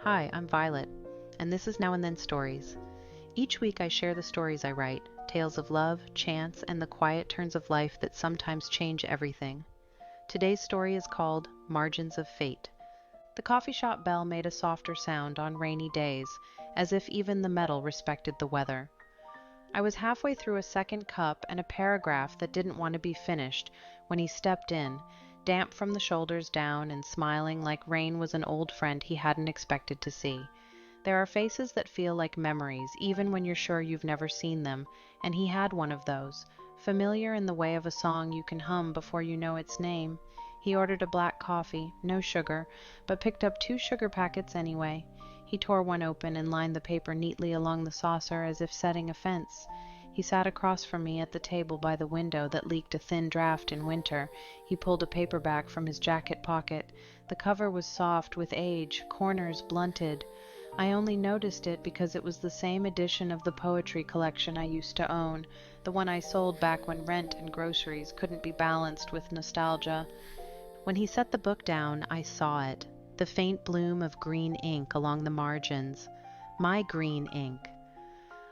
Hi, I'm Violet, and this is Now and Then Stories. Each week I share the stories I write, tales of love, chance, and the quiet turns of life that sometimes change everything. Today's story is called Margins of Fate. The coffee shop bell made a softer sound on rainy days, as if even the metal respected the weather. I was halfway through a second cup and a paragraph that didn't want to be finished when he stepped in, damp from the shoulders down and smiling like rain was an old friend he hadn't expected to see. There are faces that feel like memories, even when you're sure you've never seen them, and he had one of those, familiar in the way of a song you can hum before you know its name. He ordered a black coffee, no sugar, but picked up 2 sugar packets anyway. He tore one open and lined the paper neatly along the saucer as if setting a fence. He sat across from me at the table by the window that leaked a thin draft in winter. He pulled a paperback from his jacket pocket. The cover was soft with age, corners blunted. I only noticed it because it was the same edition of the poetry collection I used to own, the one I sold back when rent and groceries couldn't be balanced with nostalgia. When he set the book down, I saw it, the faint bloom of green ink along the margins. My green ink.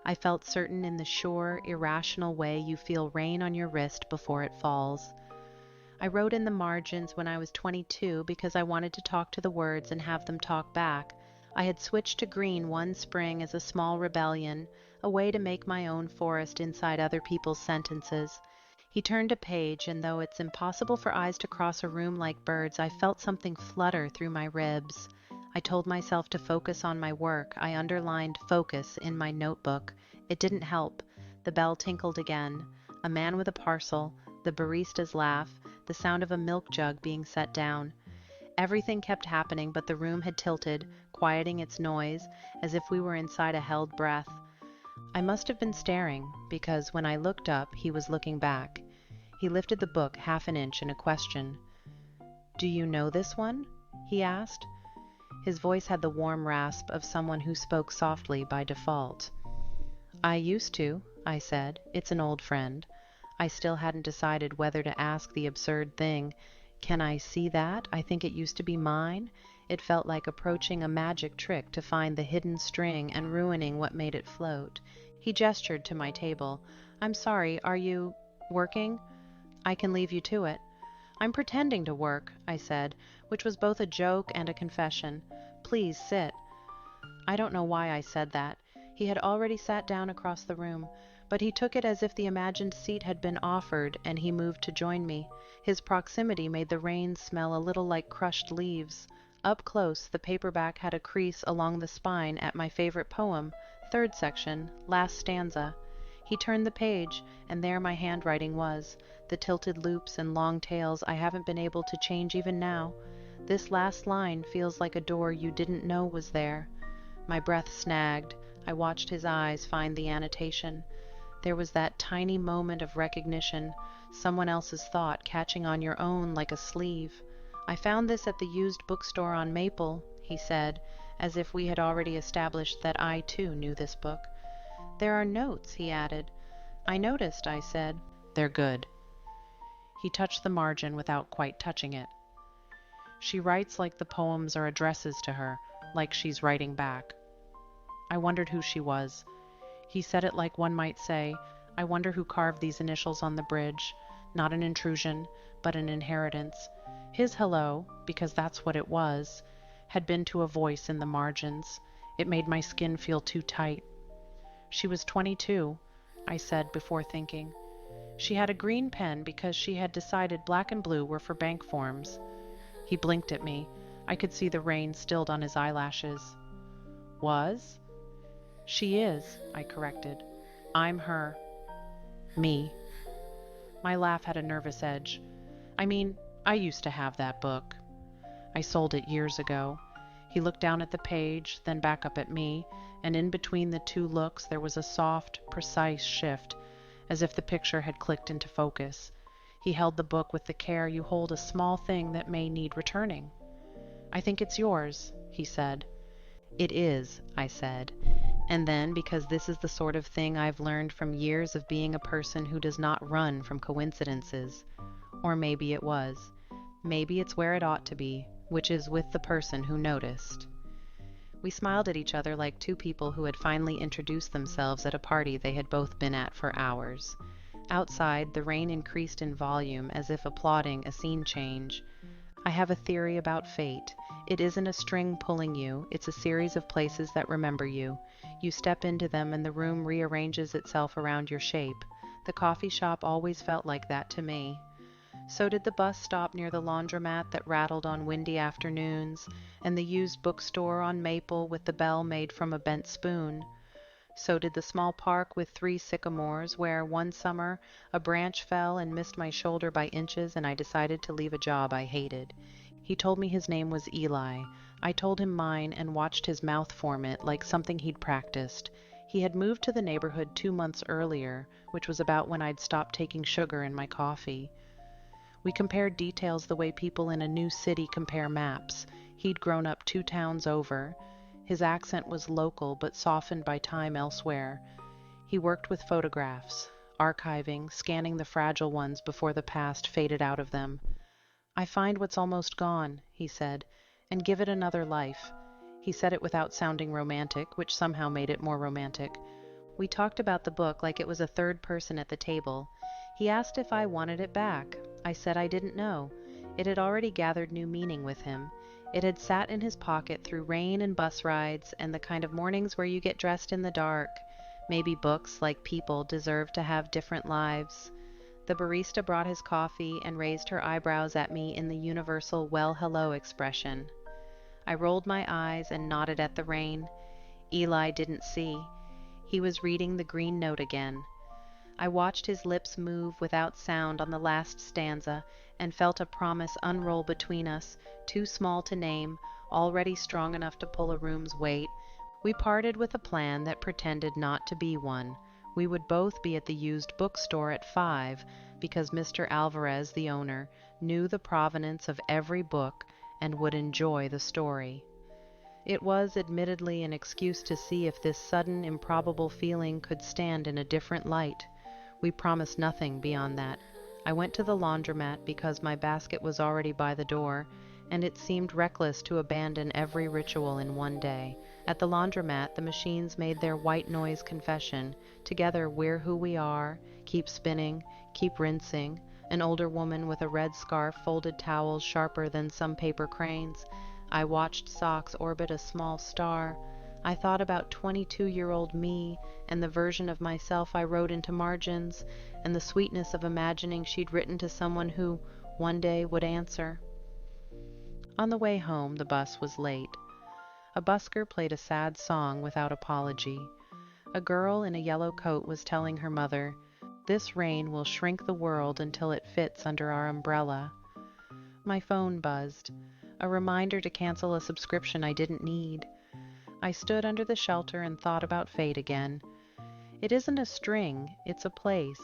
I felt certain in the sure, irrational way you feel rain on your wrist before it falls. I wrote in the margins when I was 22 because I wanted to talk to the words and have them talk back. I had switched to green one spring as a small rebellion, a way to make my own forest inside other people's sentences. He turned a page, and though it's impossible for eyes to cross a room like birds, I felt something flutter through my ribs. I told myself to focus on my work. I underlined focus in my notebook. It didn't help. The bell tinkled again. A man with a parcel, the barista's laugh, the sound of a milk jug being set down. Everything kept happening, but the room had tilted, quieting its noise, as if we were inside a held breath. I must have been staring, because when I looked up, he was looking back. He lifted the book half an inch in a question. "Do you know this one?" he asked. His voice had the warm rasp of someone who spoke softly by default. "I used to," I said. "It's an old friend." I still hadn't decided whether to ask the absurd thing. "Can I see that? I think it used to be mine." It felt like approaching a magic trick to find the hidden string and ruining what made it float. He gestured to my table. "I'm sorry, are you working? I can leave you to it." "I'm pretending to work," I said, which was both a joke and a confession. "Please sit." I don't know why I said that. He had already sat down across the room, but he took it as if the imagined seat had been offered, and he moved to join me. His proximity made the rain smell a little like crushed leaves. Up close, the paperback had a crease along the spine at my favorite poem, third section, last stanza. He turned the page, and there my handwriting was, the tilted loops and long tails I haven't been able to change even now. This last line feels like a door you didn't know was there. My breath snagged. I watched his eyes find the annotation. There was that tiny moment of recognition, someone else's thought catching on your own like a sleeve. "I found this at the used bookstore on Maple," he said, as if we had already established that I too knew this book. "There are notes," he added. "I noticed," I said. "They're good." He touched the margin without quite touching it. "She writes like the poems are addresses to her, like she's writing back." I wondered who she was. He said it like one might say, "I wonder who carved these initials on the bridge." Not an intrusion, but an inheritance. His hello, because that's what it was, had been to a voice in the margins. It made my skin feel too tight. "She was 22, I said before thinking. "She had a green pen because she had decided black and blue were for bank forms." He blinked at me. I could see the rain stilled on his eyelashes. "Was?" "She is," I corrected. "I'm her." "Me." My laugh had a nervous edge. "I mean, I used to have that book. I sold it years ago." He looked down at the page, then back up at me, and in between the two looks there was a soft, precise shift, as if the picture had clicked into focus. He held the book with the care you hold a small thing that may need returning. "I think it's yours," he said. "It is," I said. And then, because this is the sort of thing I've learned from years of being a person who does not run from coincidences. Or maybe it was. Maybe it's where it ought to be, which is with the person who noticed. We smiled at each other like two people who had finally introduced themselves at a party they had both been at for hours. Outside, the rain increased in volume as if applauding a scene change. I have a theory about fate. It isn't a string pulling you, it's a series of places that remember you. You step into them and the room rearranges itself around your shape. The coffee shop always felt like that to me. So did the bus stop near the laundromat that rattled on windy afternoons, and the used bookstore on Maple with the bell made from a bent spoon. So did the small park with 3 sycamores where, one summer, a branch fell and missed my shoulder by inches and I decided to leave a job I hated. He told me his name was Eli. I told him mine and watched his mouth form it like something he'd practiced. He had moved to the neighborhood 2 months earlier, which was about when I'd stopped taking sugar in my coffee. We compared details the way people in a new city compare maps. He'd grown up 2 towns over. His accent was local but softened by time elsewhere. He worked with photographs, archiving, scanning the fragile ones before the past faded out of them. I find what's almost gone, he said, and give it another life. He said it without sounding romantic, which somehow made it more romantic. We talked about the book like it was a third person at the table. He asked if I wanted it back. I said I didn't know. It had already gathered new meaning with him. It had sat in his pocket through rain and bus rides and the kind of mornings where you get dressed in the dark. Maybe books, like people, deserve to have different lives. The barista brought his coffee and raised her eyebrows at me in the universal well hello expression. I rolled my eyes and nodded at the rain. Eli didn't see. He was reading the green note again. I watched his lips move without sound on the last stanza and felt a promise unroll between us, too small to name, already strong enough to pull a room's weight. We parted with a plan that pretended not to be one. We would both be at the used bookstore at 5 because Mr. Alvarez, the owner, knew the provenance of every book and would enjoy the story. It was admittedly an excuse to see if this sudden, improbable feeling could stand in a different light. We promised nothing beyond that. I went to the laundromat because my basket was already by the door, and it seemed reckless to abandon every ritual in one day. At the laundromat, the machines made their white noise confession. Together, we're who we are, keep spinning, keep rinsing. An older woman with a red scarf folded towels sharper than some paper cranes. I watched socks orbit a small star. I thought about 22-year-old me and the version of myself I wrote into margins, and the sweetness of imagining she'd written to someone who, one day, would answer. On the way home, the bus was late. A busker played a sad song without apology. A girl in a yellow coat was telling her mother, "This rain will shrink the world until it fits under our umbrella." My phone buzzed, a reminder to cancel a subscription I didn't need. I stood under the shelter and thought about fate again. It isn't a string, it's a place.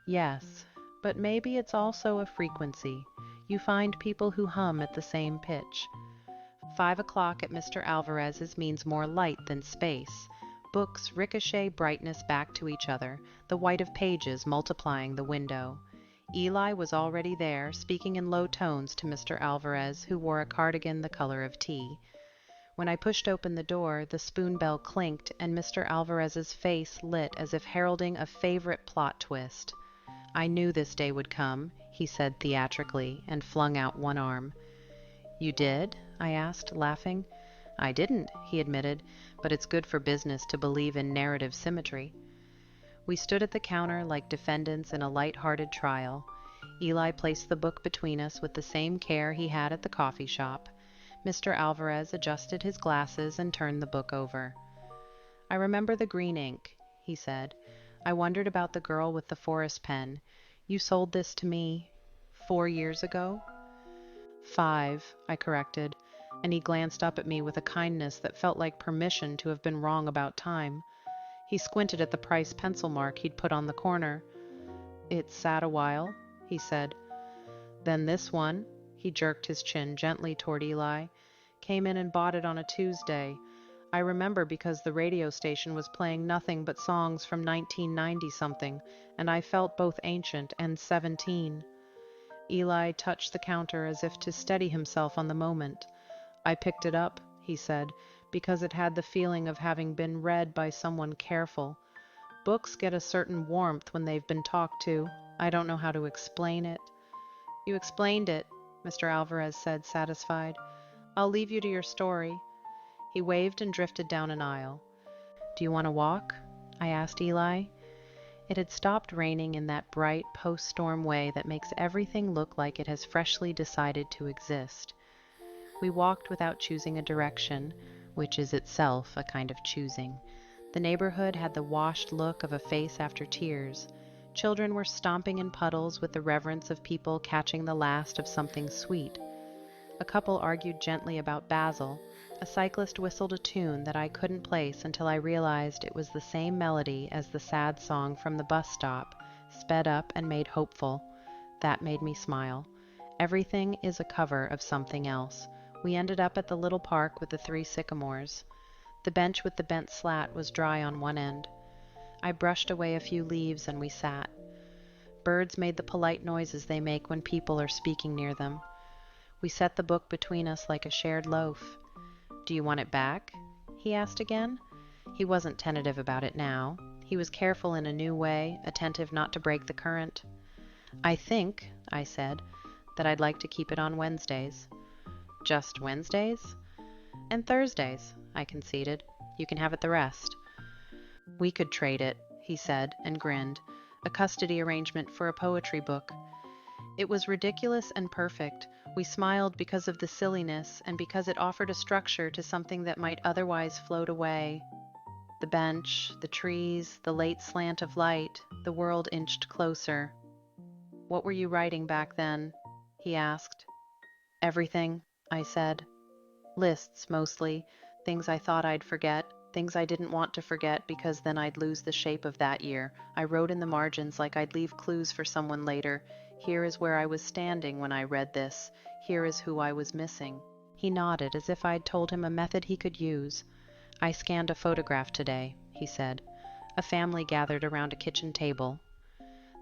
Yes, but maybe it's also a frequency. You find people who hum at the same pitch. 5 o'clock at Mr. Alvarez's means more light than space. Books ricochet brightness back to each other, the white of pages multiplying the window. Eli was already there, speaking in low tones to Mr. Alvarez, who wore a cardigan the color of tea. When I pushed open the door, the spoon bell clinked, and Mr. Alvarez's face lit as if heralding a favorite plot twist. "I knew this day would come," he said theatrically, and flung out one arm. "You did?" I asked, laughing. "I didn't," he admitted, "but it's good for business to believe in narrative symmetry." We stood at the counter like defendants in a light-hearted trial. Eli placed the book between us with the same care he had at the coffee shop. Mr. Alvarez adjusted his glasses and turned the book over. "I remember the green ink," he said. "I wondered about the girl with the forest pen. You sold this to me 4 years ago?" 5, I corrected, and he glanced up at me with a kindness that felt like permission to have been wrong about time. He squinted at the price pencil mark he'd put on the corner. "It sat a while," he said. "Then this one," he jerked his chin gently toward Eli, "came in and bought it on a Tuesday. I remember because the radio station was playing nothing but songs from 1990-something, and I felt both ancient and 17. Eli touched the counter as if to steady himself on the moment. "I picked it up," he said, because it had the feeling of having been read by someone careful. Books get a certain warmth when they've been talked to. I don't know how to explain it. You explained it, Mr. Alvarez said, satisfied. I'll leave you to your story. He waved and drifted down an aisle. Do you want to walk? I asked Eli. It had stopped raining in that bright post-storm way that makes everything look like it has freshly decided to exist. We walked without choosing a direction, which is itself a kind of choosing. The neighborhood had the washed look of a face after tears. Children were stomping in puddles with the reverence of people catching the last of something sweet. A couple argued gently about Basil. A cyclist whistled a tune that I couldn't place until I realized it was the same melody as the sad song from the bus stop, sped up and made hopeful. That made me smile. Everything is a cover of something else. We ended up at the little park with the 3 sycamores. The bench with the bent slat was dry on one end. I brushed away a few leaves and we sat. Birds made the polite noises they make when people are speaking near them. We set the book between us like a shared loaf. Do you want it back? He asked again. He wasn't tentative about it now. He was careful in a new way, attentive not to break the current. I think, I said, that I'd like to keep it on Wednesdays. Just Wednesdays? And Thursdays, I conceded. You can have it the rest. We could trade it, he said, and grinned. A custody arrangement for a poetry book. It was ridiculous and perfect. We smiled because of the silliness and because it offered a structure to something that might otherwise float away. The bench, the trees, the late slant of light, the world inched closer. What were you writing back then? He asked. Everything, I said. Lists, mostly. Things I thought I'd forget. Things I didn't want to forget because then I'd lose the shape of that year. I wrote in the margins like I'd leave clues for someone later. Here is where I was standing when I read this. Here is who I was missing. He nodded as if I'd told him a method he could use. I scanned a photograph today, he said. A family gathered around a kitchen table.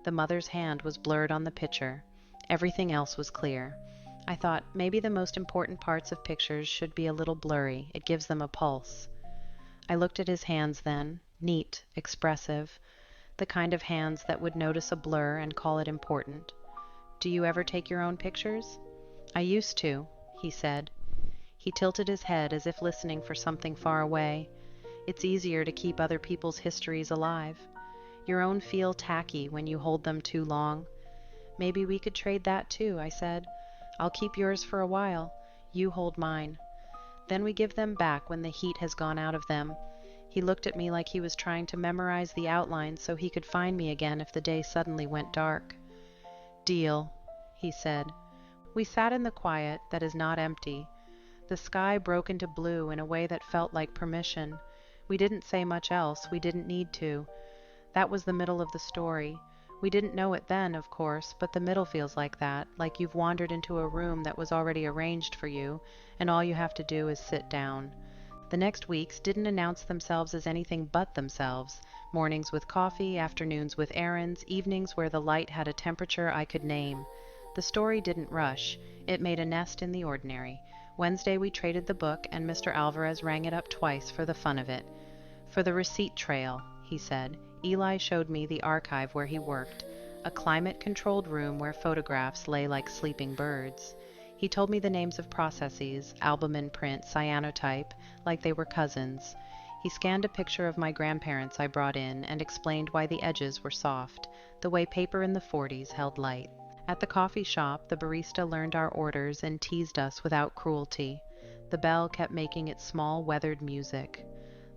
The mother's hand was blurred on the picture. Everything else was clear. I thought maybe the most important parts of pictures should be a little blurry. It gives them a pulse. I looked at his hands then, neat, expressive, the kind of hands that would notice a blur and call it important. Do you ever take your own pictures? I used to, he said. He tilted his head as if listening for something far away. It's easier to keep other people's histories alive. Your own feel tacky when you hold them too long. Maybe we could trade that too, I said. I'll keep yours for a while. You hold mine. Then we give them back when the heat has gone out of them. He looked at me like he was trying to memorize the outlines so he could find me again if the day suddenly went dark. Deal, he said. We sat in the quiet that is not empty. The sky broke into blue in a way that felt like permission. We didn't say much else. We didn't need to. That was the middle of the story. We didn't know it then, of course, but the middle feels like that, like you've wandered into a room that was already arranged for you, and all you have to do is sit down. The next weeks didn't announce themselves as anything but themselves. Mornings with coffee, afternoons with errands, evenings where the light had a temperature I could name. The story didn't rush. It made a nest in the ordinary. Wednesday we traded the book, and Mr. Alvarez rang it up twice for the fun of it. For the receipt trail, he said. Eli showed me the archive where he worked, a climate-controlled room where photographs lay like sleeping birds. He told me the names of processes, albumin print, cyanotype, like they were cousins. He scanned a picture of my grandparents I brought in and explained why the edges were soft, the way paper in the 40s held light. At the coffee shop, the barista learned our orders and teased us without cruelty. The bell kept making its small, weathered music.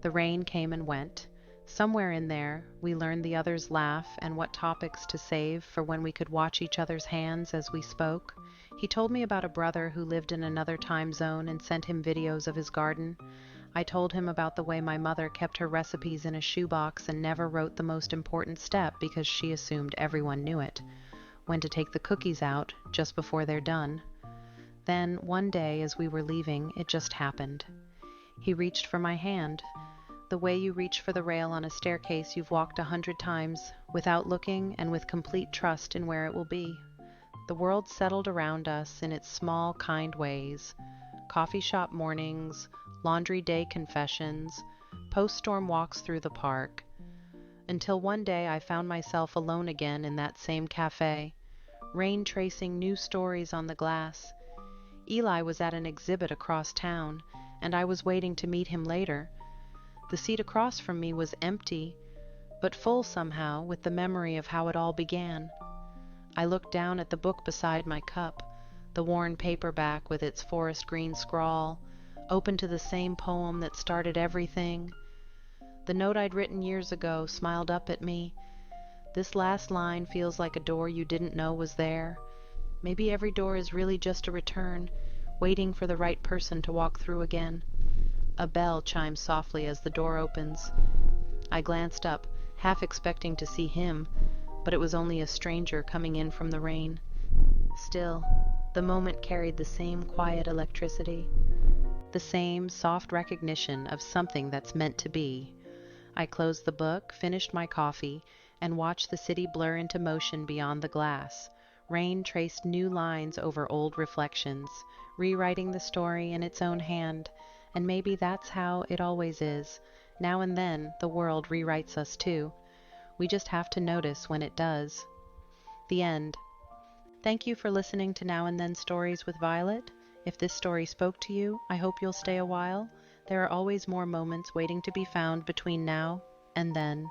The rain came and went. Somewhere in there, we learned the other's laugh and what topics to save for when we could watch each other's hands as we spoke. He told me about a brother who lived in another time zone and sent him videos of his garden. I told him about the way my mother kept her recipes in a shoebox and never wrote the most important step because she assumed everyone knew it. When to take the cookies out just before they're done. Then, one day as we were leaving, it just happened. He reached for my hand. The way you reach for the rail on a staircase you've walked 100 times, without looking and with complete trust in where it will be. The world settled around us in its small, kind ways. Coffee shop mornings, laundry day confessions, post-storm walks through the park, until one day I found myself alone again in that same cafe, rain tracing new stories on the glass. Eli was at an exhibit across town, and I was waiting to meet him later. The seat across from me was empty, but full somehow with the memory of how it all began. I looked down at the book beside my cup, the worn paperback with its forest green scrawl, open to the same poem that started everything. The note I'd written years ago smiled up at me. This last line feels like a door you didn't know was there. Maybe every door is really just a return, waiting for the right person to walk through again. A bell chimes softly as the door opens. I glanced up, half expecting to see him, but it was only a stranger coming in from the rain. Still, the moment carried the same quiet electricity, the same soft recognition of something that's meant to be. I closed the book, finished my coffee, and watched the city blur into motion beyond the glass. Rain traced new lines over old reflections, rewriting the story in its own hand, and maybe that's how it always is. Now and then, the world rewrites us too. We just have to notice when it does. The end. Thank you for listening to Now and Then Stories with Violet. If this story spoke to you, I hope you'll stay a while. There are always more moments waiting to be found between now and then.